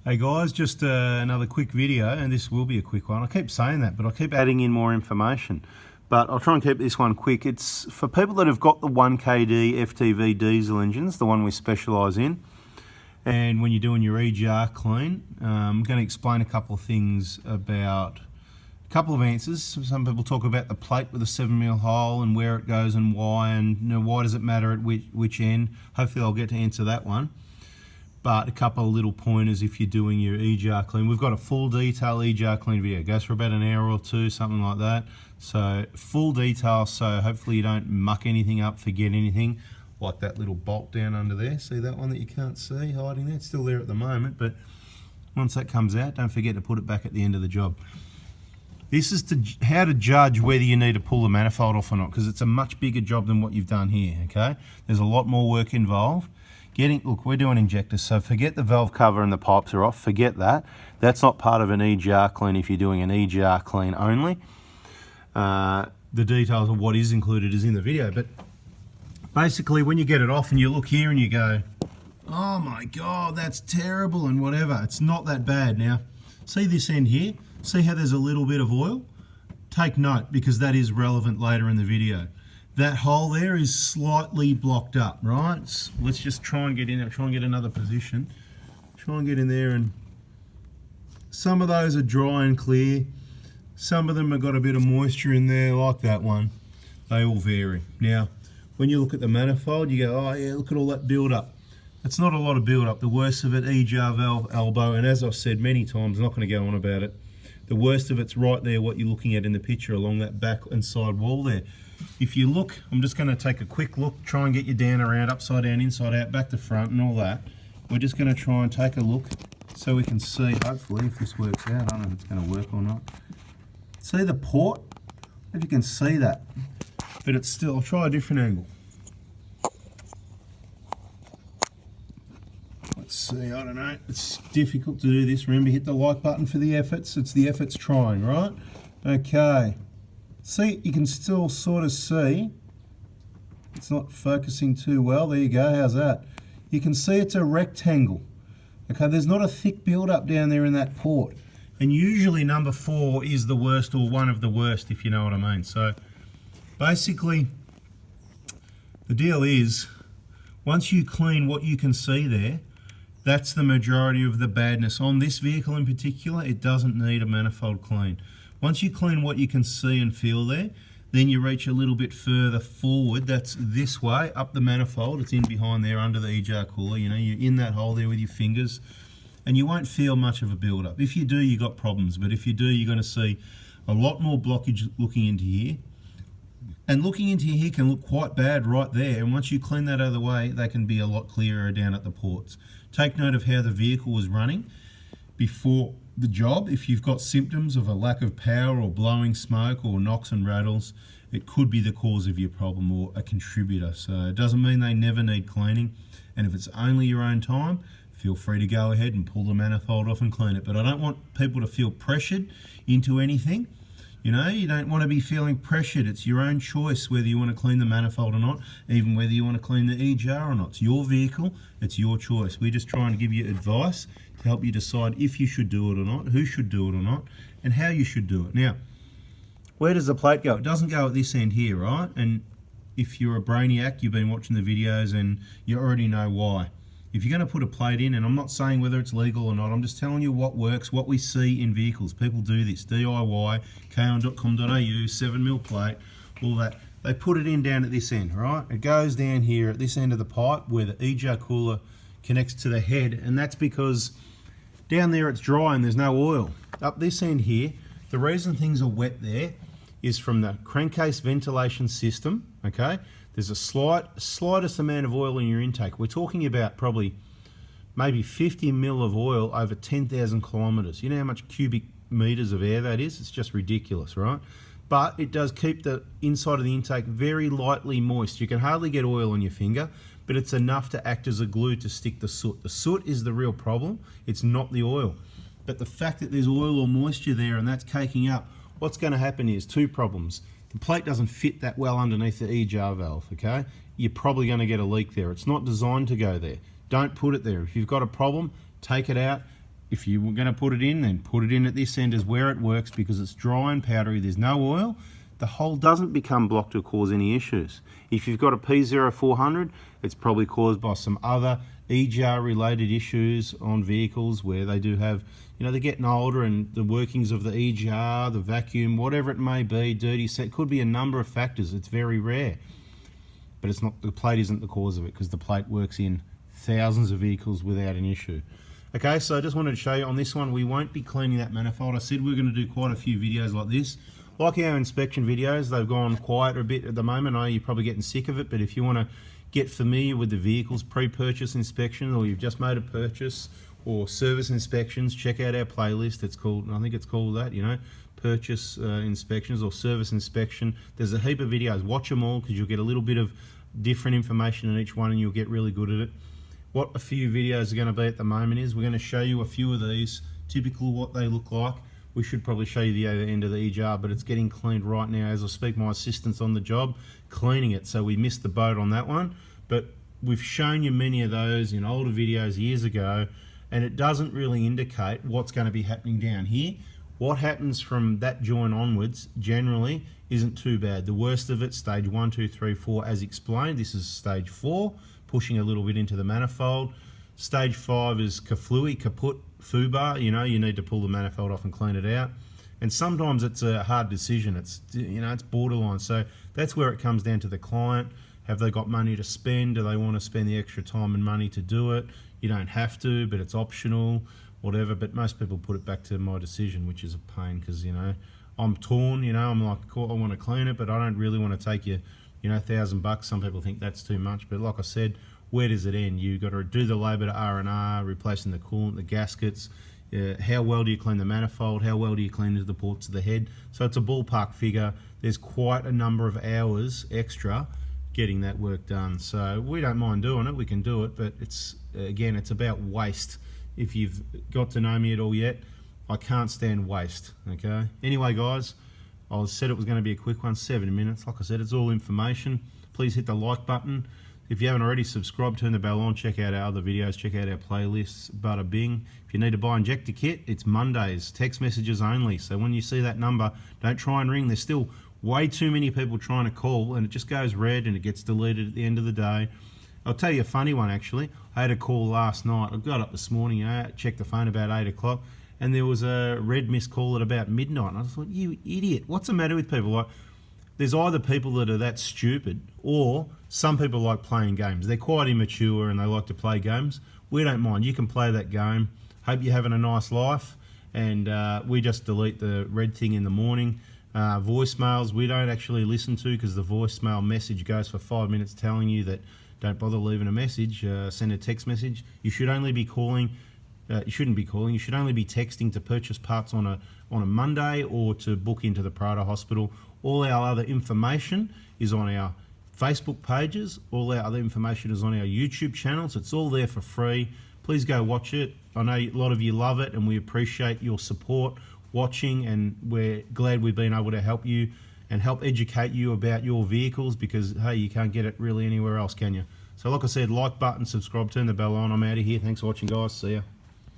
Hey guys, just another quick video, and this will be a quick one. I keep saying that, but I keep adding in more information. But I'll try and keep this one quick. It's for people that have got the 1KD FTV diesel engines, the one we specialise in. And when you're doing your EGR clean, I'm going to explain a couple of things about a couple of answers. Some people talk about the plate with a 7mm hole and where it goes and why, and why does it matter at which end. Hopefully I'll get to answer that one. But a couple of little pointers if you're doing your EGR clean. We've got a full detail EGR clean video. It goes for about an hour or two, something like that. So full detail, so hopefully you don't muck anything up, forget anything. Like that little bolt down under there. See that one that you can't see hiding there? It's still there at the moment, but once that comes out, don't forget to put it back at the end of the job. This is how to judge whether you need to pull the manifold off or not, because it's a much bigger job than what you've done here, okay? There's a lot more work involved. Look, we're doing injectors, so forget the valve cover and the pipes are off, forget that. That's not part of an EGR clean if you're doing an EGR clean only. The details of what is included is in the video, but basically when you get it off and you look here and you go, oh my God, that's terrible and whatever, it's not that bad. Now, see this end here? See how there's a little bit of oil? Take note, because that is relevant later in the video. That hole there is slightly blocked up, right? Let's just try and get in there, try and get another position. Try and get in there, and some of those are dry and clear. Some of them have got a bit of moisture in there, like that one. They all vary. Now, when you look at the manifold, you go, oh yeah, look at all that build up. That's not a lot of build up. The worst of it, EGR valve elbow, and as I've said many times, I'm not going to go on about it. The worst of it's right there, what you're looking at in the picture along that back and side wall there. If you look, I'm just going to take a quick look, try and get you down around, upside down, inside out, back to front and all that. We're just going to try and take a look so we can see, hopefully, if this works out. I don't know if it's going to work or not. See the port? If you can see that. But it's still, I'll try a different angle. Let's see, I don't know. It's difficult to do this. Remember, hit the like button for the efforts. It's the efforts trying, right? Okay. See, you can still sort of see. It's not focusing too well. There you go. How's that? You can see it's a rectangle. Okay, there's not a thick build-up down there in that port. And usually number 4 is the worst, or one of the worst, if you know what I mean. So basically, the deal is, once you clean what you can see there, that's the majority of the badness. On this vehicle in particular, it doesn't need a manifold clean. Once you clean what you can see and feel there, then you reach a little bit further forward. That's this way, up the manifold. It's in behind there under the EGR cooler. You know, you're in that hole there with your fingers, and you won't feel much of a build-up. If you do, you got problems. But if you do, you're going to see a lot more blockage looking into here. And looking into here can look quite bad right there. And once you clean that out of the way, they can be a lot clearer down at the ports. Take note of how the vehicle was running before the job. If you've got symptoms of a lack of power or blowing smoke or knocks and rattles, it could be the cause of your problem or a contributor. So it doesn't mean they never need cleaning. And if it's only your own time, feel free to go ahead and pull the manifold off and clean it. But I don't want people to feel pressured into anything. You know, you don't want to be feeling pressured. It's your own choice whether you want to clean the manifold or not, even whether you want to clean the EGR or not. It's your vehicle, it's your choice. We're just trying to give you advice to help you decide if you should do it or not, who should do it or not, and how you should do it. Now, where does the plate go? It doesn't go at this end here, right? And if you're a brainiac, you've been watching the videos and you already know why. If you're going to put a plate in, and I'm not saying whether it's legal or not, I'm just telling you what works, what we see in vehicles. People do this, DIY, kon.com.au, 7mm plate, all that. They put it in down at this end, right? It goes down here at this end of the pipe where the EGR cooler connects to the head, and that's because down there it's dry and there's no oil. Up this end here, the reason things are wet there is from the crankcase ventilation system, okay? There's a slightest amount of oil in your intake. We're talking about probably maybe 50 mil of oil over 10,000 kilometers. You know how much cubic meters of air that is? It's just ridiculous, right? But it does keep the inside of the intake very lightly moist. You can hardly get oil on your finger, but it's enough to act as a glue to stick the soot. The soot is the real problem. It's not the oil. But the fact that there's oil or moisture there and that's caking up, what's going to happen is 2 problems. The plate doesn't fit that well underneath the EGR valve, okay? You're probably going to get a leak there. It's not designed to go there. Don't put it there. If you've got a problem, take it out, if you were going to put it in, then put it in at this end is where it works, because it's dry and powdery, there's no oil. The hole doesn't become blocked or cause any issues. If you've got a P0400, it's probably caused by some other EGR related issues on vehicles where they do have, you know, they're getting older and the workings of the EGR, the vacuum, whatever it may be, dirty set, could be a number of factors. It's very rare. But it's not, the plate isn't the cause of it, because the plate works in thousands of vehicles without an issue. Okay, so I just wanted to show you on this one, we won't be cleaning that manifold. I said we're going to do quite a few videos like this. Like our inspection videos, they've gone quiet a bit at the moment. I know you're probably getting sick of it, but if you want to get familiar with the vehicle's pre-purchase inspection, or you've just made a purchase, or service inspections, check out our playlist. It's called, I think it's called that, you know, purchase inspections or service inspection. There's a heap of videos. Watch them all, because you'll get a little bit of different information in each one and you'll get really good at it. What a few videos are going to be at the moment is we're going to show you a few of these, typical what they look like. We should probably show you the other end of the EGR, but it's getting cleaned right now as I speak. My assistant's on the job cleaning it, so we missed the boat on that one. But we've shown you many of those in older videos years ago, and it doesn't really indicate what's going to be happening down here. What happens from that joint onwards generally isn't too bad. The worst of it, stage 1, 2, 3, 4, as explained. This is stage 4, pushing a little bit into the manifold. Stage 5 is kaflui, kaput, fubar. You know, you need to pull the manifold off and clean it out. And sometimes it's a hard decision. It's, you know, it's borderline. So that's where it comes down to the client. Have they got money to spend? Do they want to spend the extra time and money to do it? You don't have to, but it's optional, whatever. But most people put it back to my decision, which is a pain, because, you know, I'm torn. You know, I'm like, I want to clean it, but I don't really want to take you, you know, $1,000. Some people think that's too much, but like I said, where does it end? You've got to do the labour to R&R, replacing the coolant, the gaskets. How well do you clean the manifold? How well do you clean the ports of the head? So it's a ballpark figure. There's quite a number of hours extra getting that work done. So we don't mind doing it. We can do it, but it's, again, it's about waste. If you've got to know me at all yet, I can't stand waste, okay? Anyway, guys, I said it was going to be a quick one, 7 minutes. Like I said, it's all information. Please hit the like button. If you haven't already, subscribe, turn the bell on, check out our other videos, check out our playlists, bada bing. If you need to buy injector kit, it's Mondays, text messages only. So when you see that number, don't try and ring. There's still way too many people trying to call, and it just goes red and it gets deleted at the end of the day. I'll tell you a funny one, actually. I had a call last night. I got up this morning, you know, checked the phone about 8 o'clock, and there was a red missed call at about midnight. And I thought, you idiot, what's the matter with people? Like, there's either people that are that stupid, or some people like playing games. They're quite immature and they like to play games. We don't mind. You can play that game. Hope you're having a nice life. And we just delete the red thing in the morning. Voicemails we don't actually listen to, because the voicemail message goes for 5 minutes telling you that don't bother leaving a message. Send a text message. You should only be calling. You shouldn't be calling. You should only be texting to purchase parts on a Monday, or to book into the Prado Hospital. All our other information is on our Facebook pages. All our other information is on our YouTube channels. It's all there for free. Please go watch it. I know a lot of you love it, and we appreciate your support watching, and we're glad we've been able to help you and help educate you about your vehicles, because, hey, you can't get it really anywhere else, can you? So like I said, like button, subscribe, turn the bell on. I'm out of here. Thanks for watching, guys. See ya.